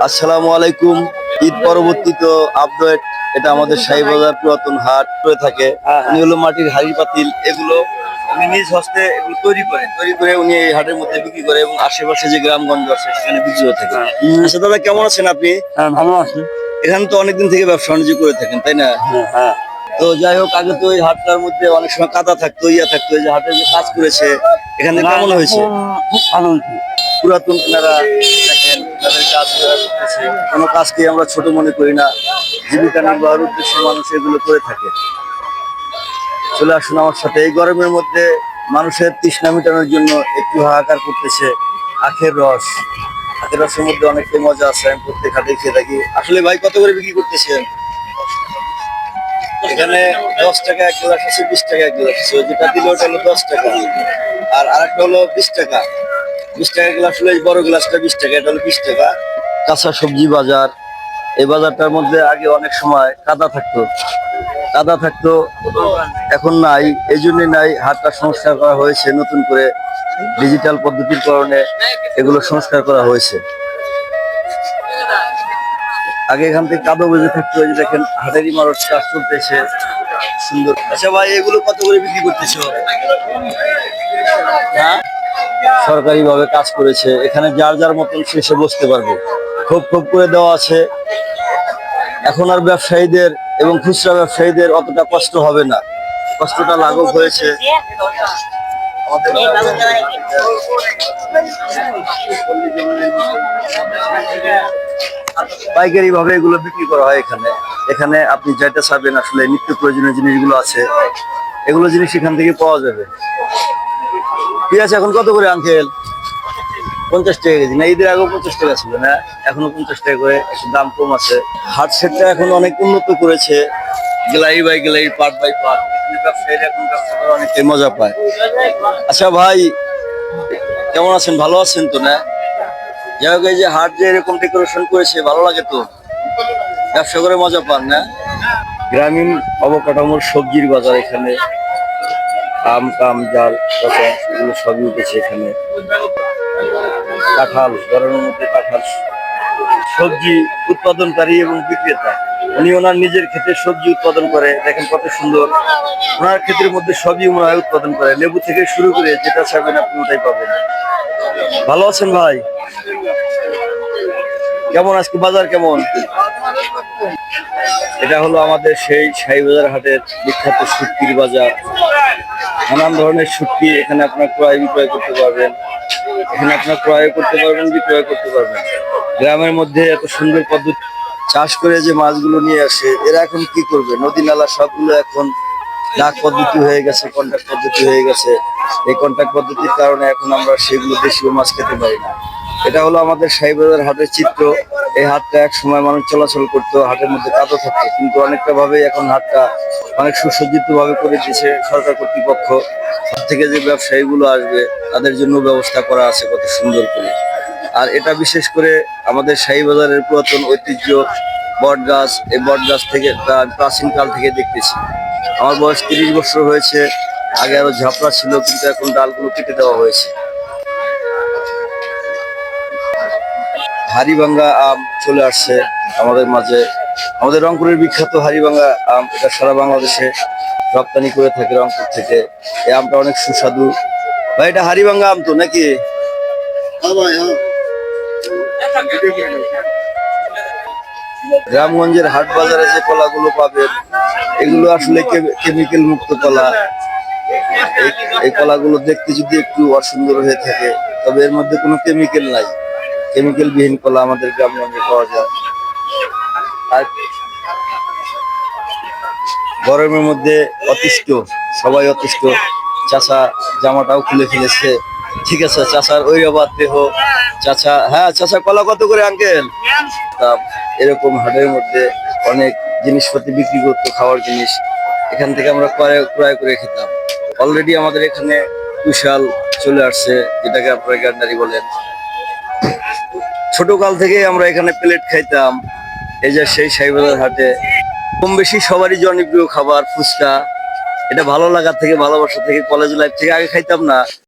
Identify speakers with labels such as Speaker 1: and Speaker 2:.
Speaker 1: আসসালামু আলাইকুম। ঈদ পরবর্তী তো আপডেট। এটা আমাদের শাহীবাজার পুরাতন হাট করে থাকে। উনি হলো মাটির হাড়ি পাতিল, এগুলো উনি নিজ হস্তে এগুলো তৈরি করে উনি এই হাটের মধ্যে বিক্রি করে এবং আশেপাশে যে গ্রামগঞ্জ আছে সেখানে বিক্রি হয়ে থাকে। আচ্ছা দাদা, কেমন আছেন আপনি?
Speaker 2: হ্যাঁ, ভালো আছি।
Speaker 1: এখানে তো অনেকদিন থেকে ব্যবসা বাণিজ্য করে থাকেন, তাই না?
Speaker 2: হ্যাঁ,
Speaker 1: তো যাই হোক, আগে তো এই হাটটার মধ্যে অনেক সময় কাদা থাকতো, থাকতো। এই যে হাটের যে কাজ করেছে এখানে কেমন হয়েছে?
Speaker 2: খুব ভালো হয়েছে।
Speaker 1: পুরাতন কিনারা দেখেন তাদের কাজ করতেছে, কোনো কাজকে আমরা ছোট মনে করি না। জীবিকা নির্বাহের উদ্দেশ্যে মানুষ এগুলো করে থাকে। চলে আসুন আমার সাথে। এই গরমের মধ্যে মানুষের তৃষ্ণা মেটানোর জন্য একটু হাহাকার করতেছে আখের রস। আখের রসের মধ্যে অনেকটাই মজা আছে, আমি প্রত্যেক হাটে খেয়ে থাকি। আসলে ভাই, কত করে বিক্রি করতেছেন? এখানে 10 টাকা এক গ্লাস আছে, 20 টাকা এক গ্লাস আছে। যেটা দিল ওটা হলো 10 টাকা, আর আরেকটা হলো 20 টাকা। 20 টাকা গ্লাস হলো এই বড় গ্লাসটা 20 টাকা, এটা হলো 20 টাকা। কাঁচা সবজি বাজার। এই বাজারটার মধ্যে আগে অনেক সময় কাদা থাকতো, এখন নাই। এই জন্যই নাই, হাটটা সংস্কার করা হয়েছে নতুন করে। ডিজিটাল পদ্ধতির কারণে এগুলো সংস্কার করা হয়েছে। আগে এখান থেকে কাদা বেজে থাকতো। এই যে দেখেন হাটের ইমারত কাজ চলতেছে সুন্দর। আচ্ছা ভাই, এগুলো কত করে বিক্রি করতেছো? হ্যাঁ, সরকারি ভাবে কাজ করেছে, এখানে যার যার মতন শেষে বসতে পারবে। খোপ খোপ করে দেওয়া আছে। এখন আর ব্যবসায়ীদের এবং খুচরা ব্যবসায়ীদের অতটা কষ্ট হবে না, কষ্টটা লাঘব হয়েছে। আমাদের পাইকারি ভাবে এগুলো বিক্রি করা হয় এখানে। এখানে আপনি যেটা চাবেন, আসলে নিত্য প্রয়োজনীয় জিনিসগুলো আছে, এগুলো জিনিস এখান থেকে পাওয়া যাবে। ঠিক আছে, এখন কত করে আঙ্কেল? 50 টাকা কেজি না? ঈদের আগেও 50 টাকা ছিল না? এখনো 50 টাকা করে, একটু দাম কম আছে। হাট সেটটা এখন অনেক উন্নত করেছে, gallery by gallery, part by part. ব্যবসায়ীরা এখন ব্যবসা করে অনেকটাই মজা পায়। আচ্ছা ভাই, কেমন আছেন? ভালো আছেন তো না? যাই হোক, এই যে হাট যে এরকম ডেকোরেশন করেছে, ভালো লাগে তো? ব্যবসা করে মজা পান না? গ্রামীণ অবকাঠামোর সবজির বাজার এখানে। আম কাম জাল কাঁচা এগুলো সবই উঠেছে এখানে। কাঁঠাল, গরমের মধ্যে কাঁঠাল। সবজি উৎপাদনকারী এবং বিক্রেতা, উনি ওনার নিজের ক্ষেতে সবজি উৎপাদন করে। দেখেন কত সুন্দর, ওনার ক্ষেতের মধ্যে সবই মনে হয় উৎপাদন করে। লেবু থেকে শুরু করে যেটা চাবেন আপনি ওটাই পাবেন। ভালো আছেন ভাই? কেমন আজকে বাজার কেমন? এটা হলো আমাদের সেই শাহীবাজার হাটের বিখ্যাত শুটকির বাজার। নানান ধরনের শুটকি এখানে আপনার ক্রয় বিক্রয় করতে পারবেন। এখানে আপনার ক্রয় করতে পারবেন, বিক্রয় করতে পারবেন। গ্রামের মধ্যে এত সুন্দর পদ্ধতি চাষ করে যে মাছগুলো নিয়ে আসে, এরা এখন কি করবে? নদী নালা সবগুলো এখন ডাক পদ্ধতি হয়ে গেছে, কন্ট্রাক্ট পদ্ধতি হয়ে গেছে। এই কন্ট্রাক্ট পদ্ধতির কারণে এখন আমরা সেগুলো দেশীয় মাছ খেতে পারি না। এটা হলো আমাদের শাহীবাজার হাটের চিত্র। এই হাটটা এক সময় মানুষ চলাচল করতো, হাটের মধ্যে কাদা থাকতো, কিন্তু অনেকটা ভাবে এখন হাটটা অনেক সুসজ্জিত ভাবে করে দিয়েছে সরকার কর্তৃপক্ষ। হাট থেকে যে ব্যবসায়ীগুলো আসবে তাদের জন্য ব্যবস্থা করা আছে কত সুন্দর করে। আর এটা বিশেষ করে আমাদের শাহীবাজারের পুরাতন ঐতিহ্য বট গাছ। এই বট গাছ থেকে প্রাচীন কাল থেকে দেখতেছি। আমার বয়স 30 বছর হয়েছে। আগে আরো ঝাপড়া ছিল, কিন্তু এখন ডালগুলো কেটে দেওয়া হয়েছে। হাড়িভাঙ্গা আম চলে আসছে আমাদের মাঝে। আমাদের রংপুরের বিখ্যাত হাড়িভাঙ্গা আম, এটা সারা বাংলাদেশে রপ্তানি করে থাকে রংপুর থেকে। এই আমটা অনেক সুস্বাদু। ভাই, এটা হাড়িভাঙ্গা আম তো নাকি? গ্রামগঞ্জের হাট বাজারে যে কলাগুলো পাবেন, এগুলো আসলে কেমিক্যাল মুক্ত কলা। এই কলাগুলো দেখতে যদি একটু অসুন্দর হয়ে থাকে, তবে এর মধ্যে কোনো কেমিক্যাল নাই। কেমিক্যাল বিহীন কলা আমাদের গ্রামগঞ্জে পাওয়া যায়। আর গরমের মধ্যে অতিষ্ঠ, সবাই অতিষ্ঠ। চাচা জামাটাও খুলে ফেলেছে। ঠিক আছে, চাচার ওই অবাধ দেহ। চাচা, হ্যাঁ চাচা, কলা কত করে আঙ্কেল? এরকম হাটের মধ্যে অনেক জিনিসপাতি বিক্রি করতো, খাওয়ার জিনিস। এখান থেকে আমরা ক্রয় করে খেতাম। অলরেডি আমাদের এখানে বিশাল চলে আসছে, যেটাকে আপনারা গান্ডারি বলেন। ছোট কাল থেকে আমরা এখানে প্লেট খাইতাম। এই যে সেই শাহীবাজার হাটে কম বেশি সবারই জনপ্রিয় খাবার ফুচকা। এটা ভালো লাগার থেকে, ভালোবাসা থেকে, কলেজ লাইফ থেকে আগে খাইতাম না।